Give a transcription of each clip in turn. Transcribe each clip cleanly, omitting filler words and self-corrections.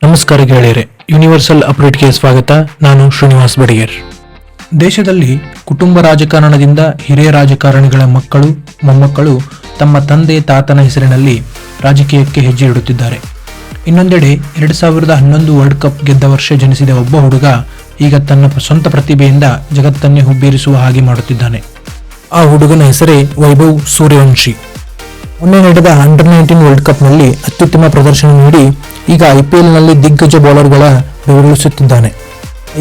ನಮಸ್ಕಾರ ಗೆಳೆಯರೆ, ಯೂನಿವರ್ಸಲ್ ಅಪ್ಡೇಟ್ಗೆ ಸ್ವಾಗತ. ನಾನು ಶ್ರೀನಿವಾಸ್ ಬಡಿಗೇರ್. ದೇಶದಲ್ಲಿ ಕುಟುಂಬ ರಾಜಕಾರಣದಿಂದ ಹಿರಿಯ ರಾಜಕಾರಣಿಗಳ ಮಕ್ಕಳು ಮೊಮ್ಮಕ್ಕಳು ತಮ್ಮ ತಂದೆ ತಾತನ ಹೆಸರಿನಲ್ಲಿ ರಾಜಕೀಯಕ್ಕೆ ಹೆಜ್ಜೆ ಇಡುತ್ತಿದ್ದಾರೆ. ಇನ್ನೊಂದೆಡೆ 2011 ವರ್ಲ್ಡ್ ಕಪ್ ಗೆದ್ದ ವರ್ಷ ಜನಿಸಿದ ಒಬ್ಬ ಹುಡುಗ ಈಗ ತನ್ನ ಸ್ವಂತ ಪ್ರತಿಭೆಯಿಂದ ಜಗತ್ತನ್ನೇ ಹುಬ್ಬೇರಿಸುವ ಹಾಗೆ ಮಾಡುತ್ತಿದ್ದಾನೆ. ಆ ಹುಡುಗನ ಹೆಸರೇ ವೈಭವ್ ಸೂರ್ಯವಂಶಿ. ಮೊನ್ನೆ ನಡೆದ ಅಂಡರ್-19 ವರ್ಲ್ಡ್ ಕಪ್ನಲ್ಲಿ ಅತ್ಯುತ್ತಮ ಪ್ರದರ್ಶನ ನೀಡಿ ಈಗ ಐಪಿಎಲ್ನಲ್ಲಿ ದಿಗ್ಗಜ ಬೌಲರ್ಗಳ ಬೆವರಿಳಿಸುತ್ತಿದ್ದಾನೆ.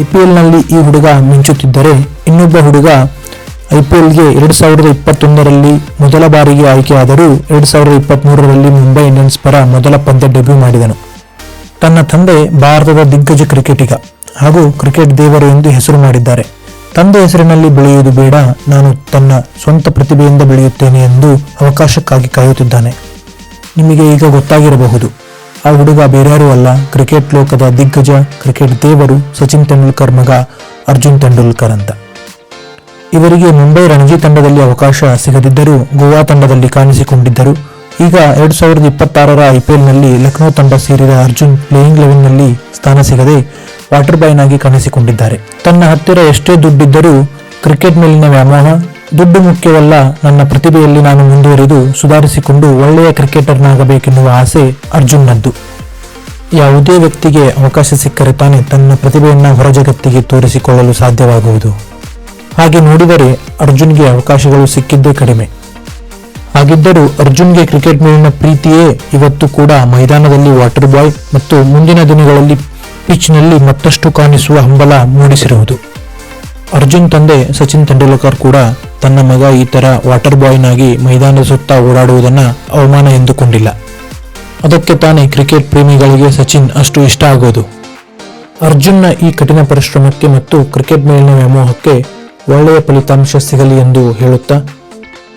ಐಪಿಎಲ್ನಲ್ಲಿ ಈ ಹುಡುಗ ಮಿಂಚುತ್ತಿದ್ದರೆ, ಇನ್ನೊಬ್ಬ ಹುಡುಗ ಐಪಿಎಲ್ಗೆ 2021ರಲ್ಲಿ ಮೊದಲ ಬಾರಿಗೆ ಆಯ್ಕೆಯಾದರೂ 2023ರಲ್ಲಿ ಮುಂಬೈ ಇಂಡಿಯನ್ಸ್ ಪರ ಮೊದಲ ಪಂದ್ಯ ಡೆಬ್ಯೂ ಮಾಡಿದನು. ತನ್ನ ತಂದೆ ಭಾರತದ ದಿಗ್ಗಜ ಕ್ರಿಕೆಟಿಗ ಹಾಗೂ ಕ್ರಿಕೆಟ್ ದೇವರು ಎಂದು ಹೆಸರು ಮಾಡಿದ್ದಾರೆ. ತಂದೆ ಹೆಸರಿನಲ್ಲಿ ಬೆಳೆಯುವುದು ಬೇಡ, ನಾನು ತನ್ನ ಸ್ವಂತ ಪ್ರತಿಭೆಯಿಂದ ಬೆಳೆಯುತ್ತೇನೆ ಎಂದು ಅವಕಾಶಕ್ಕಾಗಿ ಕಾಯುತ್ತಿದ್ದಾನೆ. ನಿಮಗೆ ಈಗ ಗೊತ್ತಾಗಿರಬಹುದು, ಆ ಹುಡುಗ ಬೇರ್ಯಾರೂ ಅಲ್ಲ, ಕ್ರಿಕೆಟ್ ಲೋಕದ ದಿಗ್ಗಜ ಕ್ರಿಕೆಟ್ ದೇವರು ಸಚಿನ್ ತೆಂಡೂಲ್ಕರ್ ಮಗ ಅರ್ಜುನ್ ತೆಂಡೂಲ್ಕರ್ ಅಂತ. ಇವರಿಗೆ ಮುಂಬೈ ರಣಜಿ ತಂಡದಲ್ಲಿ ಅವಕಾಶ ಸಿಗದಿದ್ದರೂ ಗೋವಾ ತಂಡದಲ್ಲಿ ಕಾಣಿಸಿಕೊಂಡಿದ್ದರು. ಈಗ 2026ರ ಐಪಿಎಲ್ನಲ್ಲಿ ಲಕ್ನೋ ತಂಡ ಸೇರಿದ ಅರ್ಜುನ್ ಪ್ಲೇಯಿಂಗ್ 11ನಲ್ಲಿ ಸ್ಥಾನ ಸಿಗದೆ ವಾಟರ್ ಬಾಯ್ನ್ ಆಗಿ ಕಾಣಿಸಿಕೊಂಡಿದ್ದಾರೆ. ತನ್ನ ಹತ್ತಿರ ಎಷ್ಟೇ ದುಡ್ಡಿದ್ದರೂ ಕ್ರಿಕೆಟ್ ಮೇಲಿನ ವ್ಯಾಮೋಹ, ದುಡ್ಡು ಮುಖ್ಯವಲ್ಲ, ನನ್ನ ಪ್ರತಿಭೆಯಲ್ಲಿ ನಾನು ಮುಂದುವರಿದು ಸುಧಾರಿಸಿಕೊಂಡು ಒಳ್ಳೆಯ ಕ್ರಿಕೆಟರ್ನಾಗಬೇಕೆನ್ನುವ ಆಸೆ ಅರ್ಜುನ್ನದ್ದು. ಯಾವುದೇ ವ್ಯಕ್ತಿಗೆ ಅವಕಾಶ ಸಿಕ್ಕರೆ ತಾನೇ ತನ್ನ ಪ್ರತಿಭೆಯನ್ನು ಹೊರಜಗತ್ತಿಗೆ ತೋರಿಸಿಕೊಳ್ಳಲು ಸಾಧ್ಯವಾಗುವುದು. ಹಾಗೆ ನೋಡಿದರೆ ಅರ್ಜುನ್ಗೆ ಅವಕಾಶಗಳು ಸಿಕ್ಕಿದ್ದೇ ಕಡಿಮೆ. ಹಾಗಿದ್ದರೂ ಅರ್ಜುನ್ಗೆ ಕ್ರಿಕೆಟ್ ಮೇಲಿನ ಪ್ರೀತಿಯೇ ಇವತ್ತು ಕೂಡ ಮೈದಾನದಲ್ಲಿ ವಾಟರ್ ಬಾಯ್ ಮತ್ತು ಮುಂದಿನ ದಿನಗಳಲ್ಲಿ ಪಿಚ್ನಲ್ಲಿ ಮತ್ತಷ್ಟು ಕಾಣಿಸುವ ಹಂಬಲ ಮೂಡಿಸಿರುವುದು. ಅರ್ಜುನ್ ತಂದೆ ಸಚಿನ್ ತೆಂಡೂಲ್ಕರ್ ಕೂಡ ತನ್ನ ಮಗ ಈ ತರ ವಾಟರ್ ಬಾಯ್ನಾಗಿ ಮೈದಾನದ ಸುತ್ತ ಓಡಾಡುವುದನ್ನು ಅವಮಾನ ಎಂದುಕೊಂಡಿಲ್ಲ. ಅದಕ್ಕೆ ತಾನೇ ಕ್ರಿಕೆಟ್ ಪ್ರೇಮಿಗಳಿಗೆ ಸಚಿನ್ ಅಷ್ಟು ಇಷ್ಟ ಆಗೋದು. ಅರ್ಜುನ್ನ ಈ ಕಠಿಣ ಪರಿಶ್ರಮಕ್ಕೆ ಮತ್ತು ಕ್ರಿಕೆಟ್ ಮೇಲಿನ ವ್ಯಾಮೋಹಕ್ಕೆ ಒಳ್ಳೆಯ ಫಲಿತಾಂಶ ಸಿಗಲಿ ಎಂದು ಹೇಳುತ್ತಾ,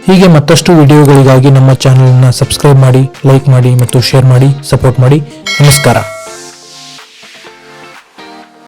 ಹೀಗೆ ಮತ್ತಷ್ಟು ವಿಡಿಯೋಗಳಿಗಾಗಿ ನಮ್ಮ ಚಾನೆಲ್ ಅನ್ನು ಸಬ್ಸ್ಕ್ರೈಬ್ ಮಾಡಿ, ಲೈಕ್ ಮಾಡಿ ಮತ್ತು ಶೇರ್ ಮಾಡಿ, ಸಪೋರ್ಟ್ ಮಾಡಿ. ನಮಸ್ಕಾರ.